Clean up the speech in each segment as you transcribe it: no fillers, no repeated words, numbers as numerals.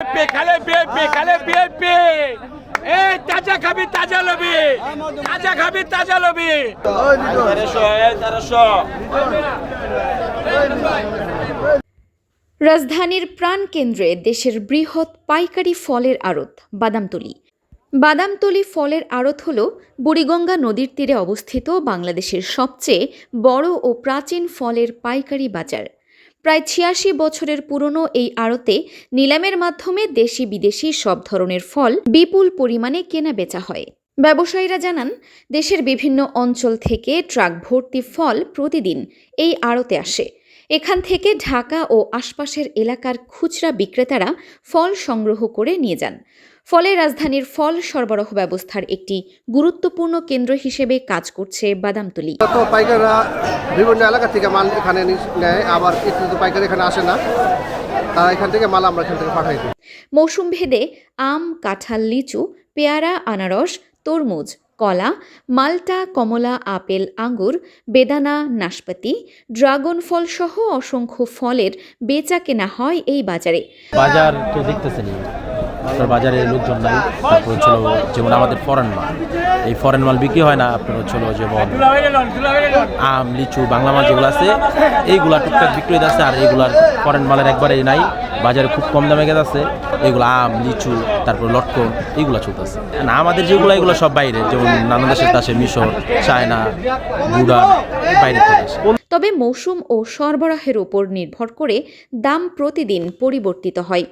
খালে বিএপি খালে বিএপি এই তাজা খাবি তাজা লবি তাজা খাবি তাজা লবি 1300 রাজধানীর প্রাণকেন্দ্রে দেশের বৃহৎ পাইকারি ফলের আড়ত বাদামতলী। বাদামতলী ফলের আড়ত হল বুড়িগঙ্গা নদীর তীরে অবস্থিত বাংলাদেশের সবচেয়ে বড় ও প্রাচীন ফলের পাইকারি বাজার। প্রায় ৮৬ বছরের পুরনো এই আড়তে নিলামের মাধ্যমে দেশি বিদেশি সব ধরনের ফল বিপুল পরিমাণে কেনা বেচা হয়। ব্যবসায়ীরা জানান, দেশের বিভিন্ন অঞ্চল থেকে ট্রাক ভর্তি ফল প্রতিদিন এই আড়তে আসে। এখান থেকে ঢাকা ও আশপাশের এলাকার খুচরা বিক্রেতারা ফল সংগ্রহ করে নিয়ে যান। ফলে রাজধানীর ফল সরবরাহ ব্যবস্থার একটি গুরুত্বপূর্ণ কেন্দ্র হিসেবে কাজ করছে বাদামতলী। পাইকাররা বিভিন্ন এলাকা থেকে মাল এখানে নেয়, আবার কিছু পাইকার এখানে আসে না, তারা এখান থেকে মাল আমরা এখান থেকে পাঠাই দিই। মৌসুম ভেদে আম, কাঁঠাল, লিচু, পেয়ারা, আনারস, তরমুজ, কলা, মাল্টা, কমলা, আপেল, আঙ্গুর, বেদানা, নাশপাতি, ড্রাগন ফল সহ অসংখ্য ফলের বেচা কেনা হয় এই বাজারে। বাজার তো দেখতেছেন, আপনার বাজারে লোকজন নাই। তারপর হচ্ছিল যেমন আমাদের ফরেন মাল, এই ফরেন মাল বিক্রি হয় না। আপনার হচ্ছিল যেমন আম, লিচু, বাংলা মাল যেগুলো আছে এইগুলা টুকটাক বিক্রি হয়ে যাচ্ছে, আর এইগুলার ফরেন মালের একবারেই নাই। বাজারে খুব কম দামে গেছে এগুলো আম, লিচু, তারপর লটকন এইগুলো চলতেছে না। আমাদের যেগুলো এগুলো সব বাইরে, যেমন নানা দেশের আসে, মিশর, চায়না, ভুটান, বাইরে থেকে আসে। তবে মৌসুম ও সরবরাহের উপর নির্ভর করে দাম প্রতিদিন পরিবর্তিত হয়।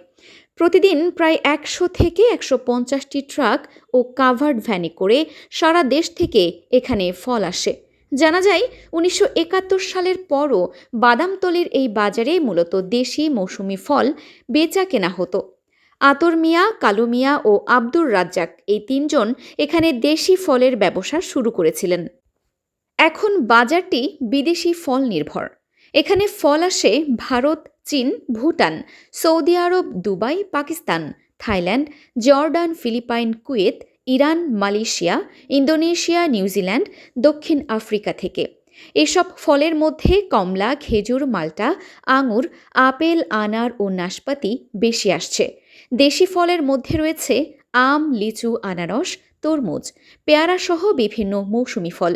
প্রতিদিন প্রায় ১০০ থেকে ১৫০টি ট্রাক ও কাভার্ড ভ্যানে করে সারা দেশ থেকে এখানে ফল আসে। জানা যায়, ১৯৭১ সালের পরও বাদামতলীর এই বাজারে মূলত দেশি মৌসুমি ফল বেচা কেনা হতো। আতর মিয়া, কালু মিয়া ও আব্দুর রাজ্জাক এই তিনজন এখানে দেশি ফলের ব্যবসা শুরু করেছিলেন। এখন বাজারটি বিদেশি ফল নির্ভর। এখানে ফল আসে ভারত, চীন, Bhutan, Saudi Arab, Dubai, Pakistan, Thailand, Jordan, Philippine, Kuwait, Iran, Malaysia, Indonesia, New Zealand, দক্ষিণ আফ্রিকা থেকে। এসব ফলের মধ্যে কমলা, খেজুর, মাল্টা, আঙুর, আপেল, আনার ও নাশপাতি বেশি আসছে। দেশি ফলের মধ্যে রয়েছে আম, লিচু, আনারস, তরমুজ, পেয়ারা সহ বিভিন্ন মৌসুমি ফল।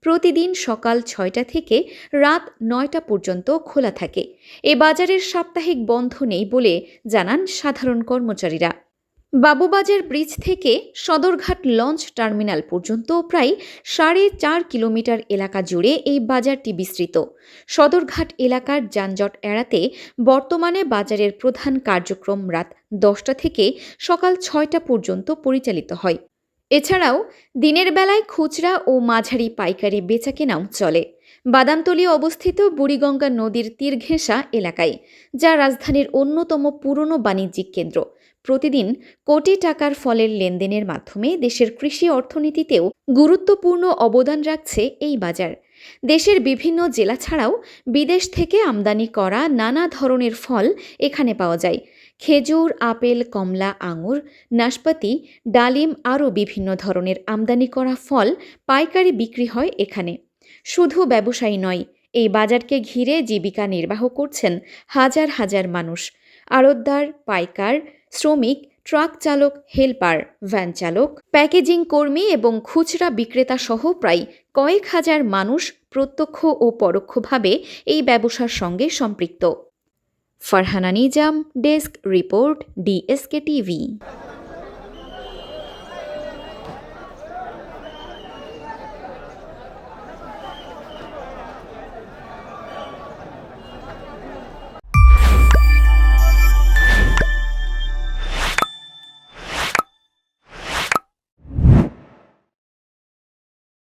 প্রতিদিন সকাল ৬টা থেকে রাত ৯টা পর্যন্ত খোলা থাকে। এ বাজারের সাপ্তাহিক বন্ধ নেই বলে জানান সাধারণ কর্মচারীরা। বাবুবাজার ব্রিজ থেকে সদরঘাট লঞ্চ টার্মিনাল পর্যন্ত প্রায় ৪.৫ কিলোমিটার এলাকা জুড়ে এই বাজারটি বিস্তৃত। সদরঘাট এলাকার যানজট এড়াতে বর্তমানে বাজারের প্রধান কার্যক্রম রাত ১০টা থেকে সকাল ৬টা পর্যন্ত পরিচালিত হয়। এছাড়াও দিনের বেলায় খুচরা ও মাঝারি পাইকারি বেচাকেনাও চলে। বাদামতলী অবস্থিত বুড়িগঙ্গা নদীর তীর ঘেঁষা এলাকায়, যা রাজধানীর অন্যতম পুরনো বাণিজ্যিক কেন্দ্র। প্রতিদিন কোটি টাকার ফলের লেনদেনের মাধ্যমে দেশের কৃষি অর্থনীতিতেও গুরুত্বপূর্ণ অবদান রাখছে এই বাজার। দেশের বিভিন্ন জেলা ছাড়াও বিদেশ থেকে আমদানি করা নানা ধরনের ফল এখানে পাওয়া যায়। খেজুর, আপেল, কমলা, আঙুর, নাশপাতি, ডালিম আরও বিভিন্ন ধরনের আমদানি করা ফল পাইকারি বিক্রি হয় এখানে। শুধু ব্যবসায়ী নয়, এই বাজারকে ঘিরে জীবিকা নির্বাহ করছেন হাজার হাজার মানুষ। আড়তদার, পাইকার, শ্রমিক, ট্রাক চালক, হেলপার, ভ্যান চালক, প্যাকেজিং কর্মী এবং খুচরা বিক্রেতা সহ প্রায় কয়েক হাজার মানুষ প্রত্যক্ষ ও পরোক্ষভাবে এই ব্যবসার সঙ্গে সম্পৃক্ত। Farhana Nizam, desk report, DSK TV।